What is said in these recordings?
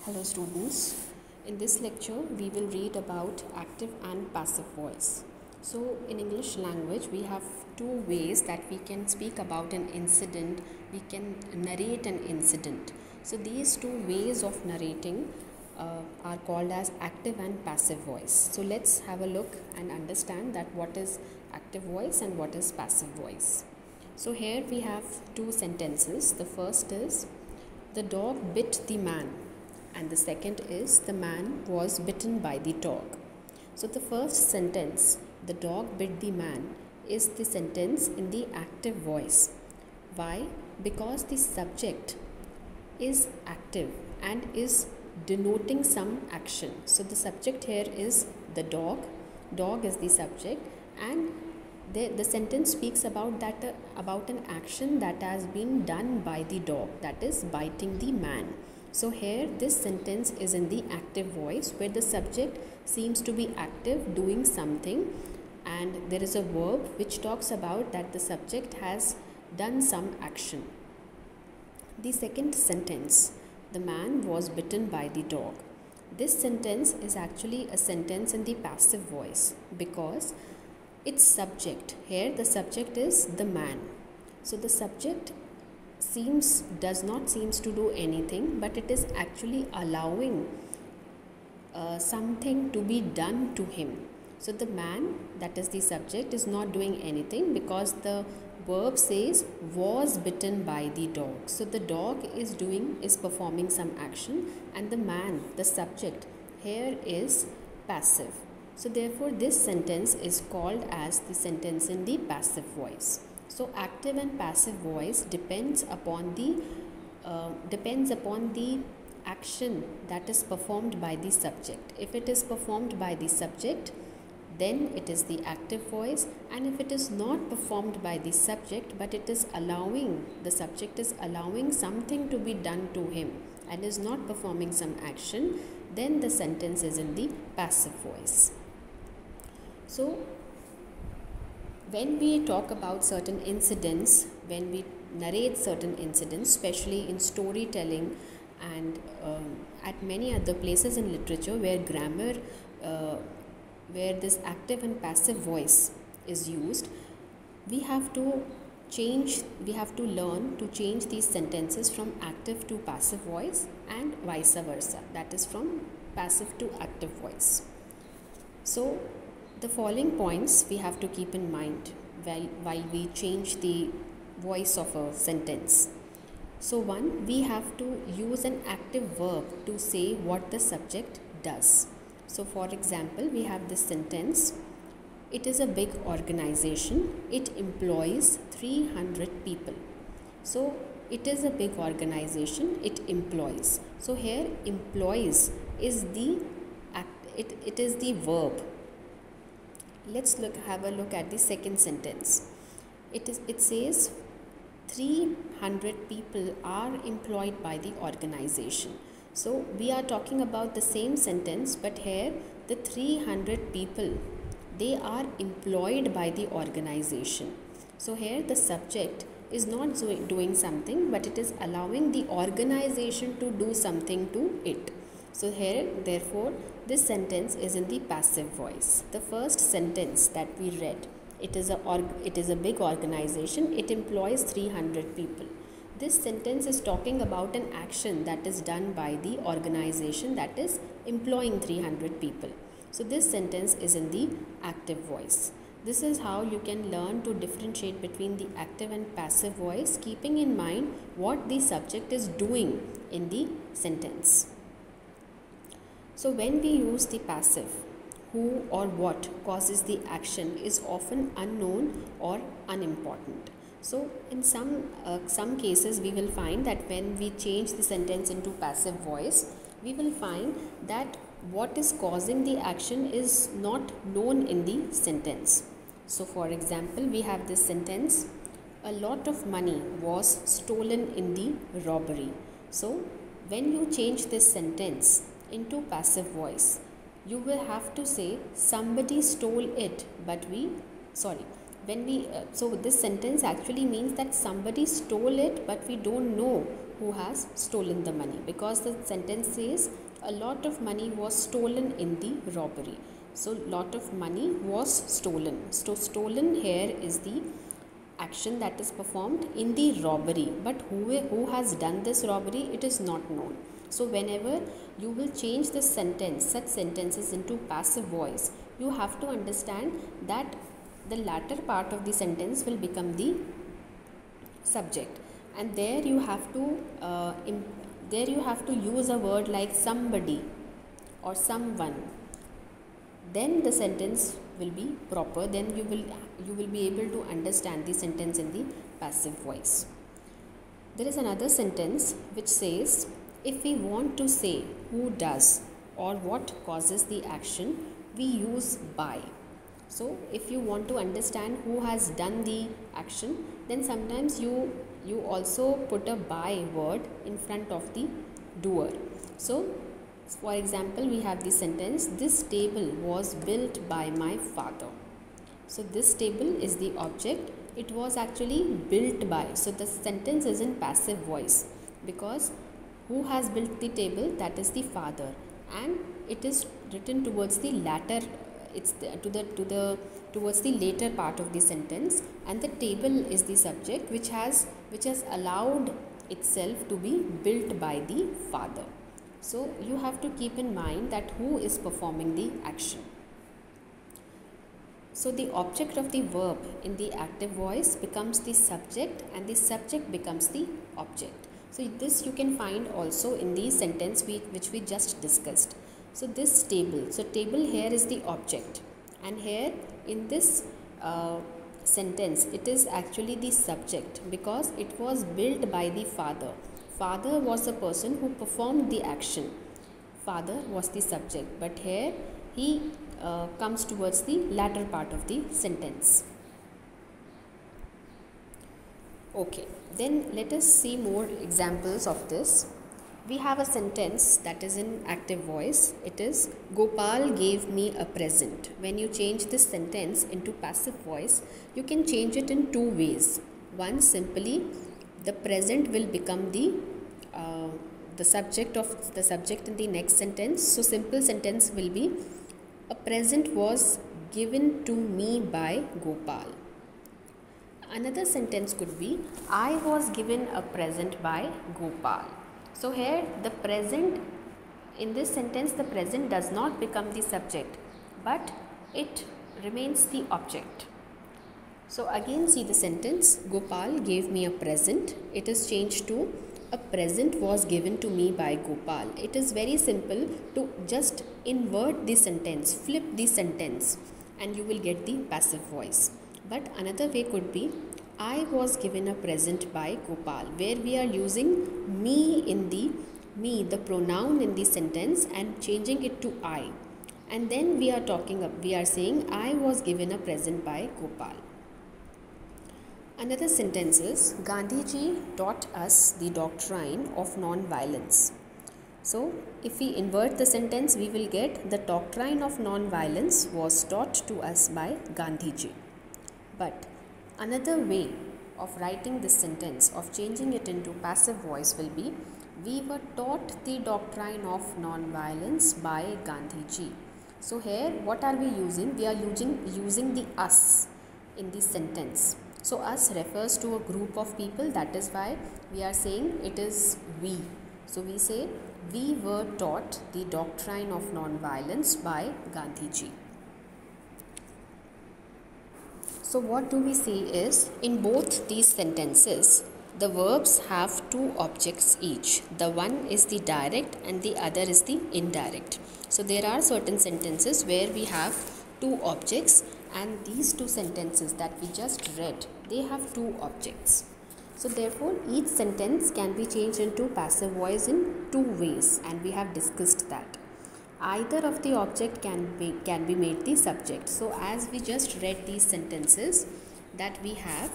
Hello students, in this lecture we will read about active and passive voice. So in English language we have two ways that we can speak about an incident, we can narrate an incident. So these two ways of narrating are called as active and passive voice. So let's have a look and understand that what is active voice and what is passive voice. So here we have two sentences. The first is, the dog bit the man, and the second is, the man was bitten by the dog. So the first sentence, the dog bit the man, is the sentence in the active voice. Why? Because the subject is active and is denoting some action. So the subject here is the dog is the subject, and the sentence speaks about about an action that has been done by the dog, that is biting the man. So here this sentence is in the active voice where the subject seems to be active doing something, and there is a verb which talks about that the subject has done some action. The second sentence, the man was bitten by the dog. This sentence is actually a sentence in the passive voice because its subject, here the subject is the man. So the subject does not seems to do anything, but it is actually allowing something to be done to him. So the man, that is the subject, is not doing anything because the verb says was bitten by the dog. So the dog is performing some action, and the man, the subject, here is passive. So therefore this sentence is called as the sentence in the passive voice. So active and passive voice depends upon the action that is performed by the subject. If it is performed by the subject, then it is the active voice, and if it is not performed by the subject but it is the subject is allowing something to be done to him and is not performing some action, then the sentence is in the passive voice. So when we talk about certain incidents, when we narrate certain incidents, especially in storytelling and at many other places in literature where grammar, where this active and passive voice is used, we have to learn to change these sentences from active to passive voice and vice versa, that is from passive to active voice. So the following points we have to keep in mind while we change the voice of a sentence. So one, we have to use an active verb to say what the subject does. So for example, we have this sentence, it is a big organization, it employs 300 people. So it is a big organization, it employs. So here employs is the it is the verb. Let's have a look at the second sentence. It says 300 people are employed by the organization. So we are talking about the same sentence, but here the 300 people, they are employed by the organization. So here the subject is not doing something, but it is allowing the organization to do something to it. So here, therefore, this sentence is in the passive voice. The first sentence that we read, it is a big organization, it employs 300 people. This sentence is talking about an action that is done by the organization that is employing 300 people. So this sentence is in the active voice. This is how you can learn to differentiate between the active and passive voice, keeping in mind what the subject is doing in the sentence. So when we use the passive, who or what causes the action is often unknown or unimportant. So in some cases we will find that when we change the sentence into passive voice, we will find that what is causing the action is not known in the sentence. So for example, we have this sentence, a lot of money was stolen in the robbery. So when you change this sentence into passive voice, you will have to say somebody stole it, but when we so this sentence actually means that somebody stole it, but we don't know who has stolen the money, because the sentence says a lot of money was stolen in the robbery. So lot of money was stolen. So stolen here is the action that is performed in the robbery, but who has done this robbery, it is not known. So whenever you will change the sentence, such sentences, into passive voice, you have to understand that the latter part of the sentence will become the subject, and there you have to use a word like somebody or someone. Then the sentence will be proper. Then you will be able to understand the sentence in the passive voice. There is another sentence which says, if we want to say who does or what causes the action, we use by. So if you want to understand who has done the action, then sometimes you also put a by word in front of the doer. So for example, we have the sentence, this table was built by my father. So this table is the object, it was actually built by. So the sentence is in passive voice, because who has built the table, that is the father, and it is written towards the latter, it's towards the later part of the sentence, and the table is the subject which has allowed itself to be built by the father. So you have to keep in mind that who is performing the action. So the object of the verb in the active voice becomes the subject, and the subject becomes the object. So this you can find also in the sentence which we just discussed. So this table, so table here is the object, and here in this sentence it is actually the subject, because it was built by the father. Father was the person who performed the action. Father was the subject, but here he comes towards the latter part of the sentence. Okay, then let us see more examples of this. We have a sentence that is in active voice. It is, Gopal gave me a present. When you change this sentence into passive voice, you can change it in two ways. One, simply the present will become the subject in the next sentence. So simple sentence will be, a present was given to me by Gopal. Another sentence could be, I was given a present by Gopal. So here the present, in this sentence the present does not become the subject, but it remains the object. So again see the sentence, Gopal gave me a present. It is changed to, a present was given to me by Gopal. It is very simple to just invert the sentence, flip the sentence, and you will get the passive voice. But another way could be, I was given a present by Gopal, where we are using me in the pronoun in the sentence and changing it to I. And then we are saying, I was given a present by Gopal. Another sentence is, Gandhiji taught us the doctrine of non-violence. So if we invert the sentence, we will get, the doctrine of non-violence was taught to us by Gandhiji. But another way of writing this sentence, of changing it into passive voice, will be, we were taught the doctrine of non-violence by Gandhiji. So here what are we using? We are using the us in the sentence. So us refers to a group of people, that is why we are saying it is we. So we say, we were taught the doctrine of non-violence by Gandhiji. So what do we see is, in both these sentences, the verbs have two objects each. The one is the direct and the other is the indirect. So there are certain sentences where we have two objects, and these two sentences that we just read, they have two objects. So therefore each sentence can be changed into passive voice in two ways, and we have discussed that. Either of the object can be made the subject. So as we just read these sentences that we have,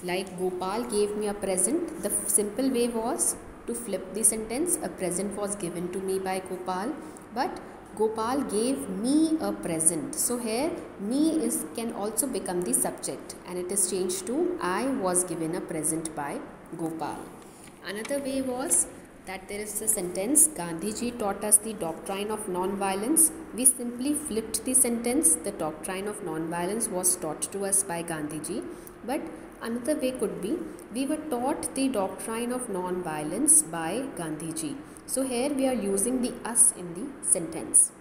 like Gopal gave me a present, the simple way was to flip the sentence, a present was given to me by Gopal, but Gopal gave me a present. So here me can also become the subject, and it is changed to I was given a present by Gopal. Another way was that there is a sentence, Gandhiji taught us the doctrine of non-violence. We simply flipped the sentence, the doctrine of non-violence was taught to us by Gandhiji. But another way could be, we were taught the doctrine of non-violence by Gandhiji. So here we are using the us in the sentence.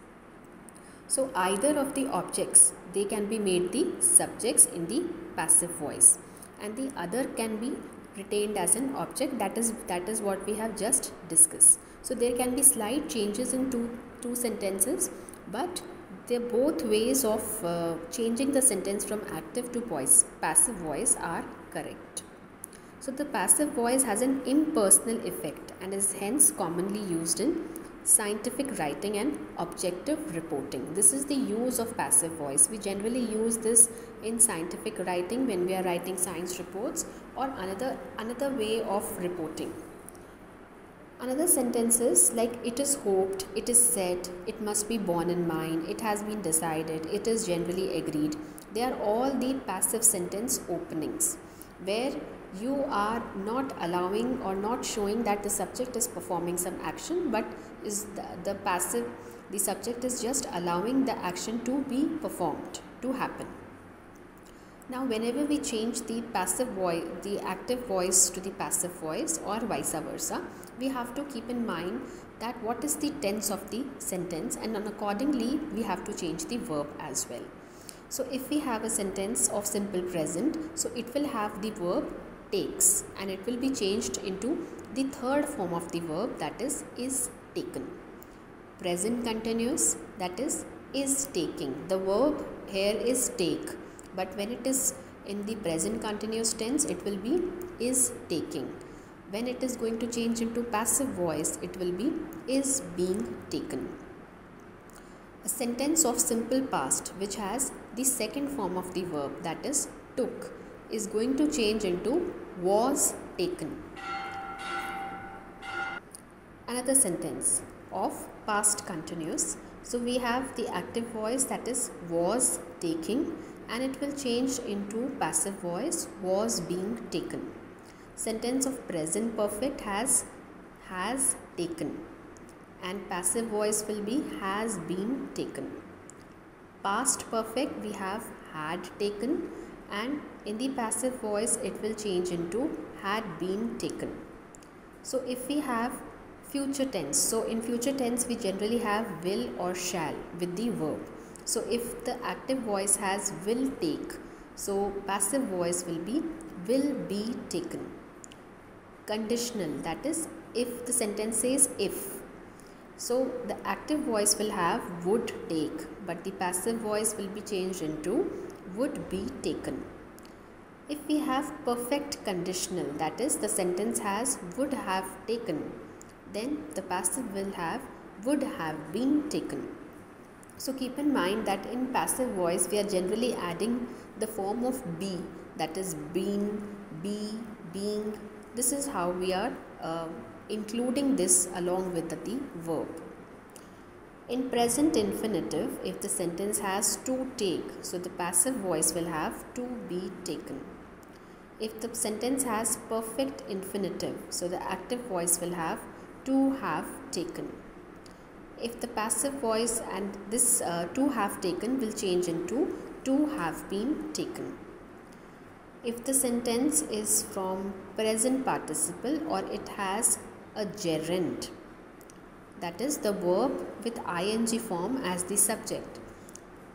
So either of the objects, they can be made the subjects in the passive voice, and the other can be retained as an object. That is what we have just discussed. So there can be slight changes in two sentences, but they're both ways of changing the sentence from active to passive voice are correct. So the passive voice has an impersonal effect and is hence commonly used in scientific writing and objective reporting. This is the use of passive voice. We generally use this in scientific writing when we are writing science reports, or another way of reporting. Another sentences like it is hoped, it is said, it must be borne in mind, it has been decided, it is generally agreed. They are all the passive sentence openings where you are not allowing or not showing that the subject is performing some action, but is the subject is just allowing the action to be performed, to happen. Now whenever we change the active voice to the passive voice or vice versa, we have to keep in mind that what is the tense of the sentence, and accordingly we have to change the verb as well. So if we have a sentence of simple present, so it will have the verb takes, and it will be changed into the third form of the verb, that is taken. Present continuous, that is taking. The verb here is take, but when it is in the present continuous tense, it will be is taking. When it is going to change into passive voice, it will be is being taken. A sentence of simple past which has the second form of the verb, that is took, is going to change into was taken. Another sentence of past continuous. So we have the active voice, that is was taking, and it will change into passive voice, was being taken. Sentence of present perfect has taken, and passive voice will be has been taken. Past perfect we have had taken, and in the passive voice it will change into had been taken. So if we have future tense, so in future tense we generally have will or shall with the verb. So if the active voice has will take, so passive voice will be taken. Conditional, that is if the sentence says if, so the active voice will have would take, but the passive voice will be changed into would be taken. If we have perfect conditional, that is the sentence has would have taken, then the passive will have would have been taken. So keep in mind that in passive voice we are generally adding the form of be, that is been, be, being. This is how we are including this along with the verb. In present infinitive, if the sentence has to take, so the passive voice will have to be taken. If the sentence has perfect infinitive, so the active voice will have to have taken. If the passive voice and this to have taken will change into to have been taken. If the sentence is from present participle or it has a gerund, that is the verb with ing form as the subject,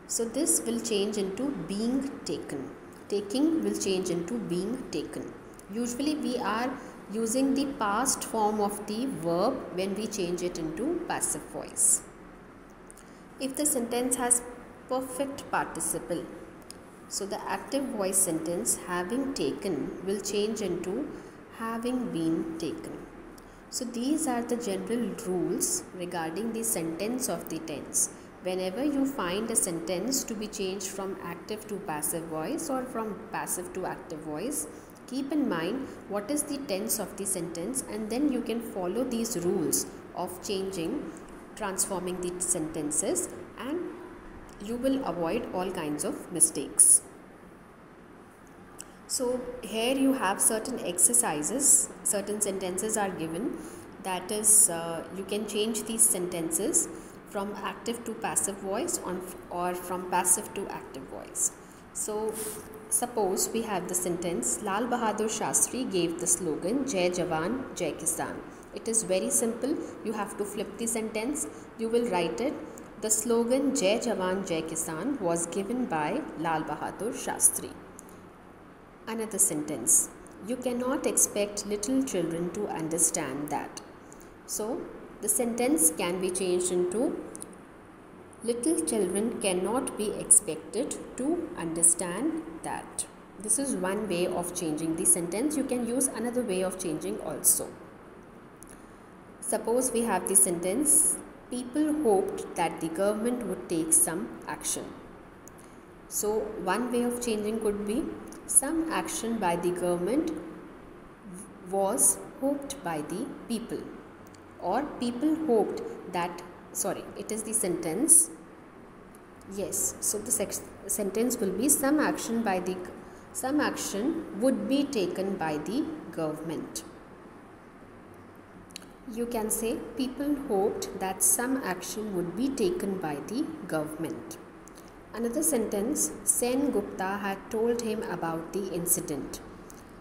so this will change into being taken. Taking will change into being taken. Usually we are using the past form of the verb when we change it into passive voice. If the sentence has perfect participle, so the active voice sentence having taken will change into having been taken. So these are the general rules regarding the sentence of the tense. Whenever you find a sentence to be changed from active to passive voice or from passive to active voice, keep in mind what is the tense of the sentence, and then you can follow these rules of changing transforming the sentences, and you will avoid all kinds of mistakes. So here you have certain exercises, certain sentences are given, that is you can change these sentences from active to passive voice or from passive to active voice. So suppose we have the sentence, Lal Bahadur Shastri gave the slogan Jai Jawan, Jai Kisan. It is very simple. You have to flip the sentence. You will write it. The slogan Jai Jawan, Jai Kisan was given by Lal Bahadur Shastri. Another sentence, you cannot expect little children to understand that. So the sentence can be changed into, little children cannot be expected to understand that. This is one way of changing the sentence. You can use another way of changing also. Suppose we have the sentence, people hoped that the government would take some action. So one way of changing could be, some action by the government was hoped by the people, or people hoped that, it is the sentence, yes, so the sentence will be, some action would be taken by the government. You can say, people hoped that some action would be taken by the government. Another sentence, Sen Gupta had told him about the incident.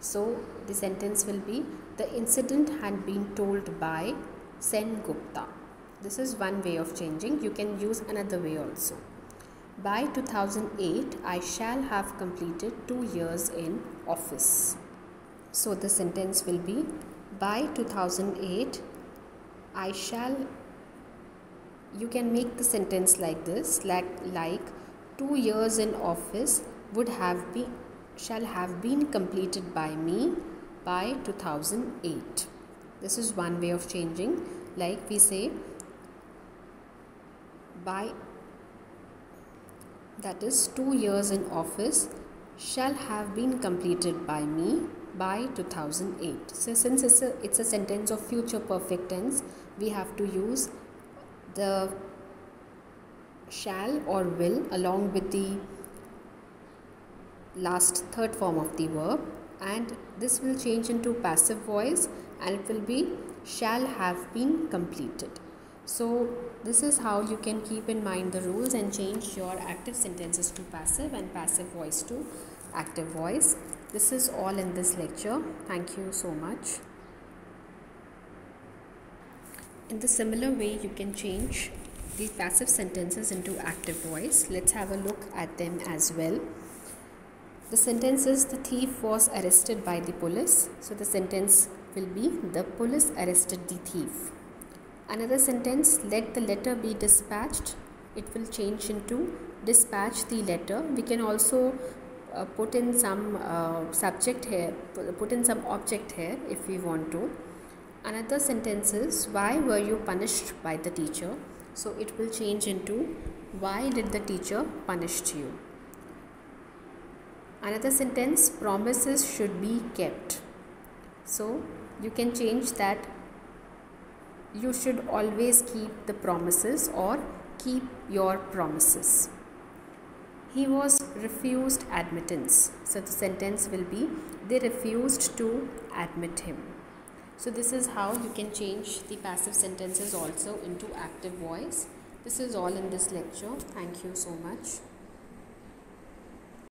So the sentence will be, the incident had been told by Sen Gupta. This is one way of changing. You can use another way also. By 2008, I shall have completed 2 years in office. So the sentence will be, by 2008, I shall, you can make the sentence like this, like 2 years in office shall have been completed by me by 2008. This is one way of changing. Like we say, that is 2 years in office shall have been completed by me by 2008. So since it's a sentence of future perfect tense, we have to use the shall or will along with the last third form of the verb, and this will change into passive voice, and it will be shall have been completed. So this is how you can keep in mind the rules and change your active sentences to passive and passive voice to active voice. This is all in this lecture. Thank you so much. In the similar way, you can change the passive sentences into active voice. Let's have a look at them as well. The sentence is, the thief was arrested by the police. So the sentence will be, the police arrested the thief. Another sentence, let the letter be dispatched. It will change into dispatch the letter. We can also put in some subject here, put in some object here if we want to. Another sentence is, why were you punished by the teacher? So it will change into, why did the teacher punish you? Another sentence, promises should be kept. So you can change that, you should always keep the promises or keep your promises. He was refused admittance. So the sentence will be, they refused to admit him. So this is how you can change the passive sentences also into active voice. This is all in this lecture. Thank you so much.